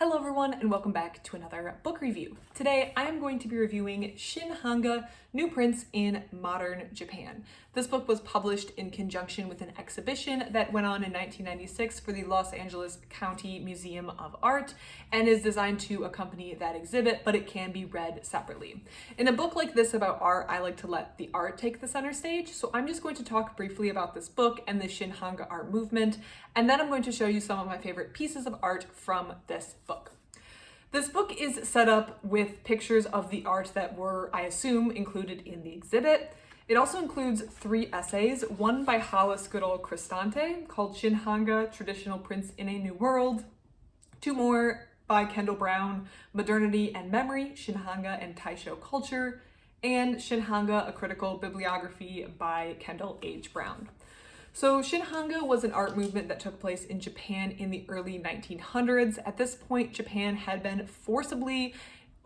Hello everyone and welcome back to another book review. Today I am going to be reviewing Shin-Hanga, New Prince in Modern Japan. This book was published in conjunction with an exhibition that went on in 1996 for the Los Angeles County Museum of Art and is designed to accompany that exhibit, but it can be read separately. In a book like this about art, I like to let the art take the center stage, so I'm just going to talk briefly about this book and the Shin-Hanga art movement, and then I'm going to show you some of my favorite pieces of art from this book. This book is set up with pictures of the art that were, I assume, included in the exhibit. It also includes 3 essays, one by Hollis Goodall Cristante called Shin-Hanga, Traditional Prince in a New World, 2 more by Kendall Brown, Modernity and Memory, Shin-Hanga and Taisho Culture, and Shin-Hanga, A Critical Bibliography by Kendall H. Brown. So Shin-Hanga was an art movement that took place in Japan in the early 1900s. At this point, Japan had been forcibly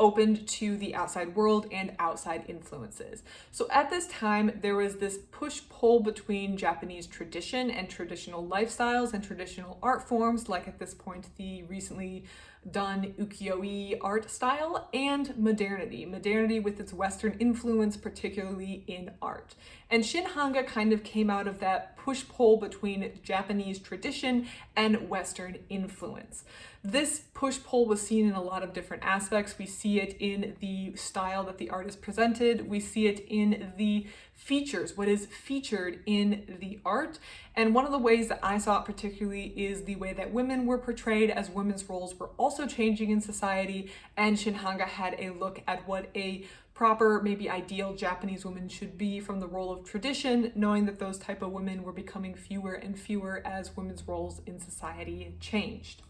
opened to the outside world and outside influences. So at this time, there was this push-pull between Japanese tradition and traditional lifestyles and traditional art forms, like at this point, the recently done ukiyo-e art style, and modernity with its Western influence, particularly in art. And Shin-Hanga kind of came out of that push-pull between Japanese tradition and Western influence. This push-pull was seen in a lot of different aspects. We see it in the style that the art is presented. We see it in the features, what is featured in the art. And one of the ways that I saw it particularly is the way that women were portrayed, as women's roles were also changing in society, and Shin-Hanga had a look at what a proper, maybe ideal Japanese woman should be from the role of tradition, knowing that those type of women were becoming fewer and fewer as women's roles in society changed.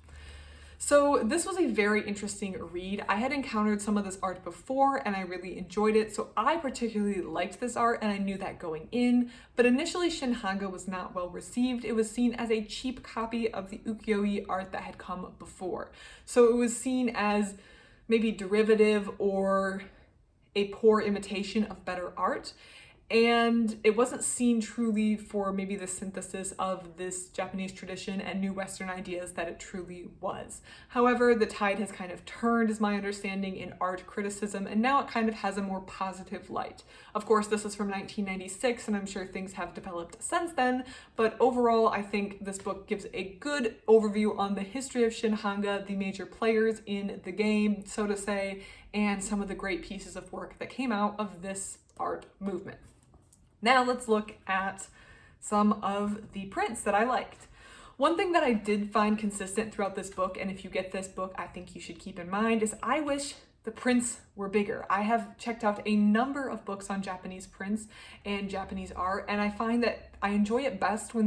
So this was a very interesting read. I had encountered some of this art before and I really enjoyed it, so I particularly liked this art and I knew that going in, but initially Shin-Hanga was not well received. It was seen as a cheap copy of the ukiyo-e art that had come before. So it was seen as maybe derivative or a poor imitation of better art. And it wasn't seen truly for maybe the synthesis of this Japanese tradition and new Western ideas that it truly was. However, the tide has kind of turned, is my understanding, in art criticism, and now it kind of has a more positive light. Of course, this is from 1996, and I'm sure things have developed since then, but overall, I think this book gives a good overview on the history of Shin-Hanga, the major players in the game, so to say, and some of the great pieces of work that came out of this art movement. Now let's look at some of the prints that I liked. One thing that I did find consistent throughout this book, and if you get this book, I think you should keep in mind, is I wish the prints were bigger. I have checked out a number of books on Japanese prints and Japanese art, and I find that I enjoy it best when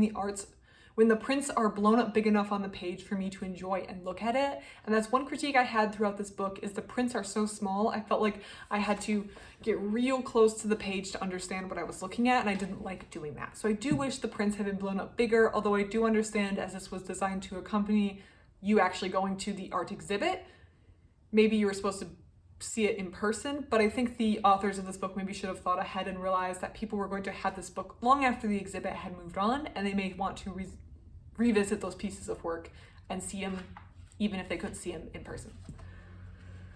the prints are blown up big enough on the page for me to enjoy and look at it. And that's one critique I had throughout this book, is the prints are so small. I felt like I had to get real close to the page to understand what I was looking at, and I didn't like doing that. So I do wish the prints had been blown up bigger, although I do understand, as this was designed to accompany you actually going to the art exhibit, maybe you were supposed to see it in person, but I think the authors of this book maybe should have thought ahead and realized that people were going to have this book long after the exhibit had moved on, and they may want to revisit those pieces of work and see them even if they couldn't see them in person.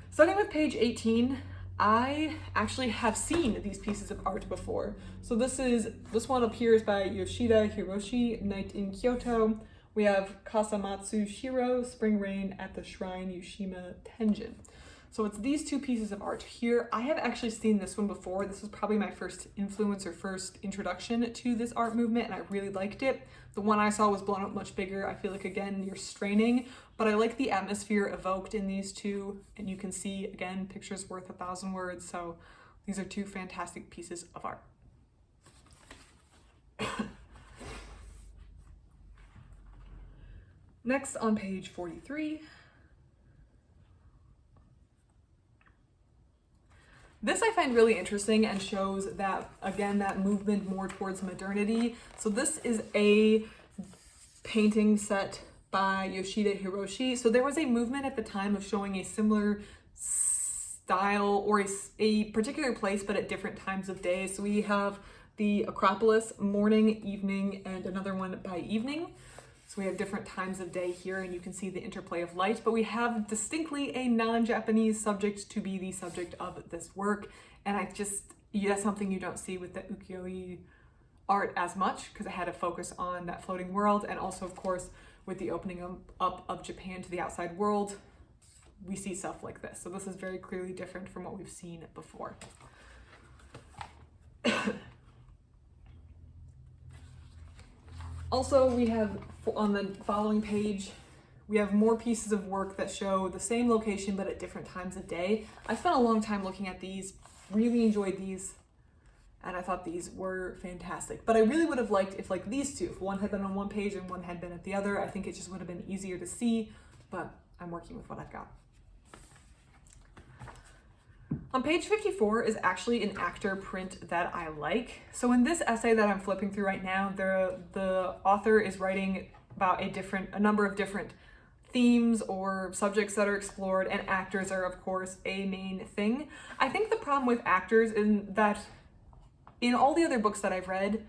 Starting with page 18, I actually have seen these pieces of art before. So this one appears by Yoshida Hiroshi, Night in Kyoto. We have Kasamatsu Shiro, Spring Rain at the Shrine, Yushima Tenjin. So it's these 2 pieces of art here. I have actually seen this one before. This was probably my first influence or first introduction to this art movement, and I really liked it. The one I saw was blown up much bigger. I feel like, again, you're straining, but I like the atmosphere evoked in these 2, and you can see, again, pictures worth 1,000 words, so these are 2 fantastic pieces of art. Next, on page 43, this I find really interesting and shows that, again, that movement more towards modernity. So this is a painting set by Yoshida Hiroshi. So there was a movement at the time of showing a similar style or a particular place, but at different times of day. So we have the Acropolis morning, evening, and another one by evening. So we have different times of day here, and you can see the interplay of light, but we have distinctly a non-Japanese subject to be the subject of this work. And that's something you don't see with the ukiyo-e art as much, because it had a focus on that floating world. And also, of course, with the opening up of Japan to the outside world, we see stuff like this. So this is very clearly different from what we've seen before. Also, we have on the following page, we have more pieces of work that show the same location but at different times of day. I spent a long time looking at these, really enjoyed these, and I thought these were fantastic. But I really would have liked if like these two, if one had been on one page and one had been at the other. I think it just would have been easier to see, but I'm working with what I've got. On page 54 is actually an actor print that I like. So in this essay that I'm flipping through right now, the author is writing about a number of different themes or subjects that are explored, and actors are of course a main thing. I think the problem with actors is that in all the other books that I've read,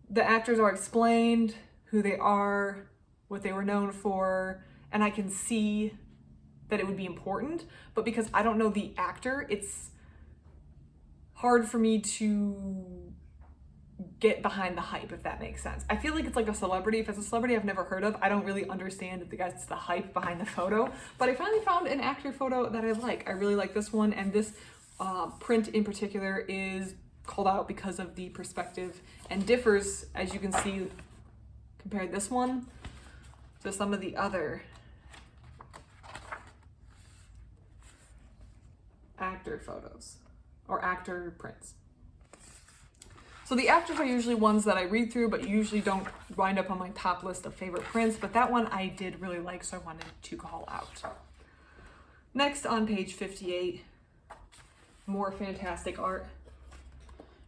the actors are explained, who they are, what they were known for, and I can see that it would be important, but because I don't know the actor, it's hard for me to get behind the hype, if that makes sense. I feel like it's like a celebrity. If it's a celebrity I've never heard of, I don't really understand the hype behind the photo, but I finally found an actor photo that I like. I really like this one, and this print in particular is called out because of the perspective and differs, as you can see, compare this one to some of the other actor photos or actor prints. So the actors are usually ones that I read through, but usually don't wind up on my top list of favorite prints, but that one I did really like, so I wanted to call out. Next, on page 58, more fantastic art,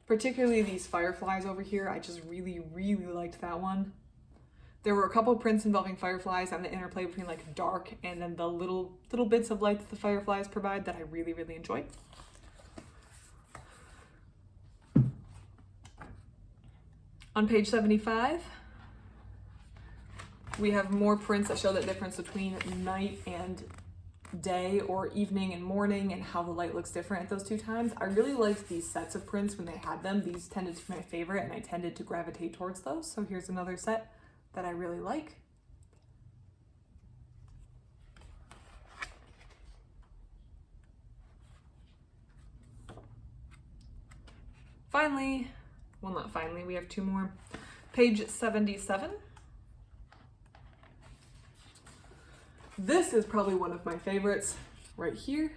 particularly these fireflies over here. I just really, really liked that one. There were a couple of prints involving fireflies and the interplay between like dark and then the little bits of light that the fireflies provide that I really, really enjoyed. On page 75, we have more prints that show the difference between night and day, or evening and morning, and how the light looks different at those two times. I really liked these sets of prints when they had them. These tended to be my favorite, and I tended to gravitate towards those. So here's another set that I really like. Finally, well, not finally, we have two more. Page 77. This is probably one of my favorites right here.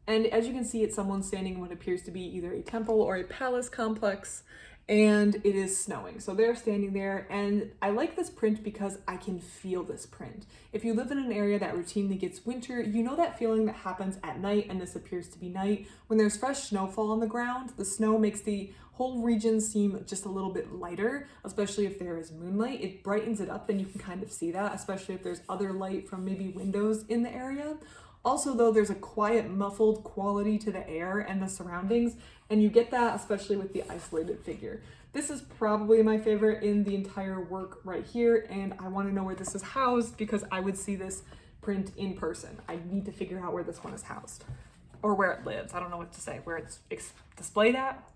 And as you can see, it's someone standing in what appears to be either a temple or a palace complex, and it is snowing. So they're standing there, and I like this print because I can feel this print. If you live in an area that routinely gets winter, you know that feeling that happens at night, and this appears to be night. When there's fresh snowfall on the ground, the snow makes the whole region seem just a little bit lighter, especially if there is moonlight. It brightens it up, and you can kind of see that, especially if there's other light from maybe windows in the area. Also, though, there's a quiet, muffled quality to the air and the surroundings, and you get that especially with the isolated figure. This is probably my favorite in the entire work right here, and I want to know where this is housed because I would see this print in person. I need to figure out where this one is housed, or where it lives. I don't know what to say, where it's displayed at.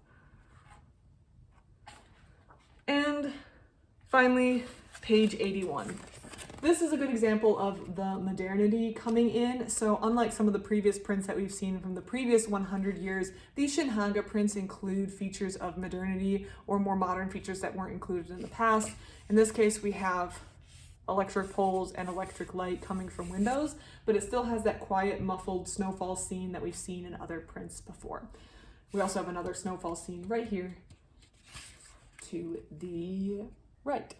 And finally, page 81. This is a good example of the modernity coming in. So unlike some of the previous prints that we've seen from the previous 100 years, these Shin-Hanga prints include features of modernity or more modern features that weren't included in the past. In this case, we have electric poles and electric light coming from windows, but it still has that quiet, muffled snowfall scene that we've seen in other prints before. We also have another snowfall scene right here to the right.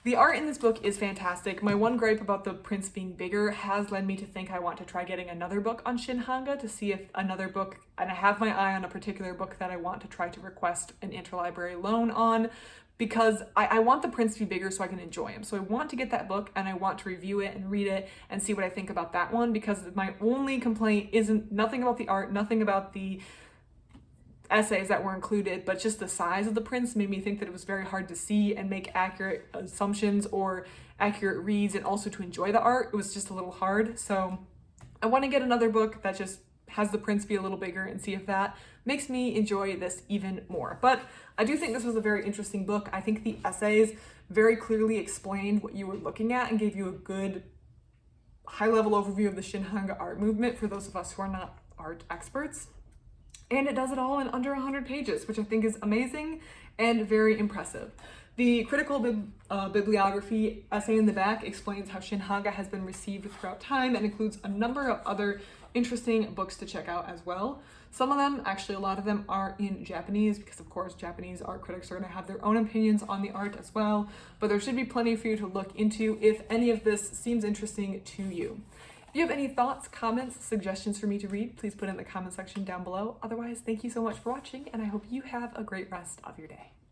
The art in this book is fantastic. My one gripe about the prints being bigger has led me to think I want to try getting another book on Shin-Hanga to see if another book, and I have my eye on a particular book that I want to try to request an interlibrary loan on, because I want the prints to be bigger so I can enjoy them. So I want to get that book and I want to review it and read it and see what I think about that one, because my only complaint isn't nothing about the art, nothing about the essays that were included, but just the size of the prints made me think that it was very hard to see and make accurate assumptions or accurate reads, and also to enjoy the art. It was just a little hard. So I want to get another book that just has the prints be a little bigger and see if that makes me enjoy this even more. But I do think this was a very interesting book. I think the essays very clearly explained what you were looking at and gave you a good high-level overview of the Shin-Hanga art movement for those of us who are not art experts. And it does it all in under 100 pages, which I think is amazing and very impressive. The critical bibliography essay in the back explains how Shin-Hanga has been received throughout time and includes a number of other interesting books to check out as well. Some of them, actually a lot of them, are in Japanese because of course Japanese art critics are going to have their own opinions on the art as well, but there should be plenty for you to look into if any of this seems interesting to you. If you have any thoughts, comments, suggestions for me to read, please put in the comment section down below. Otherwise, thank you so much for watching, and I hope you have a great rest of your day.